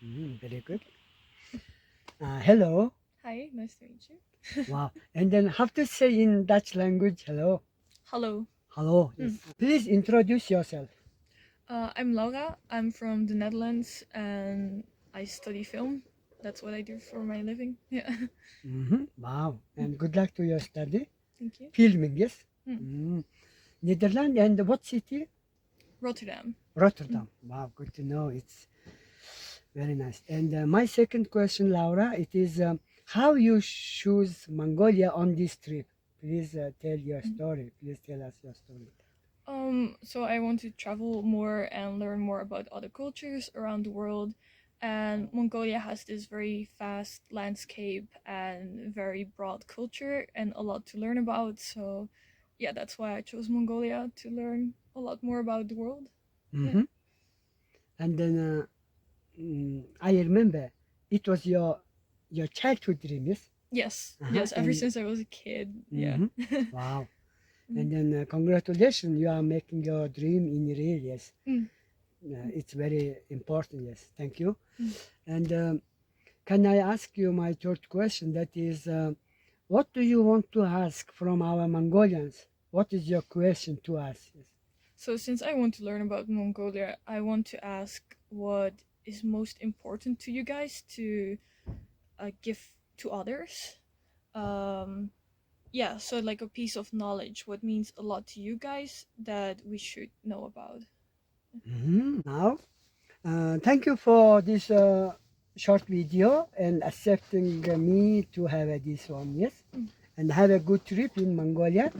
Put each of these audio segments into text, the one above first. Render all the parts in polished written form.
Very good. Hello. Hi, nice to meet you. Wow. And then have to say in Dutch language, hello. Hello, Hello. Yes. Please introduce yourself. I'm Laura. I'm from the Netherlands and I study film. That's what I do for my living. Yeah, Wow. And good luck to your study. thank you. Filming, yes? Netherlands and what city? Rotterdam. Rotterdam. Wow, good to know. It's very nice. And my second question, Laura, it is how you choose Mongolia on this trip. Please tell your story. Please tell us your story. So I want to travel more and learn more about other cultures around the world. And Mongolia has this very vast landscape and very broad culture and a lot to learn about. So, yeah, that's why I chose Mongolia to learn a lot more about the world. Mhm. And then I remember it was your childhood dream, yes? Yes, Uh-huh. yes, ever And since I was a kid. Yeah. wow. And then congratulations, you are making your dream in real, yes. Mm. It's very important, yes. Thank you. And can I ask you my third question? That is, what do you want to ask from our Mongolians? What is your question to us? Yes. So, since I want to learn about Mongolia, I want to ask what is most important to you guys to give to others. Um, yeah, so like a piece of knowledge, what means a lot to you guys that we should know about. Now, thank you for this short video and accepting me to have this one, yes? And have a good trip in Mongolia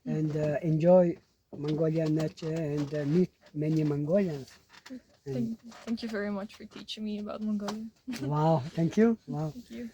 and enjoy Mongolian nature and meet many Mongolians. And Thank you very much for teaching me about Mongolia. wow, thank you. Wow. Thank you.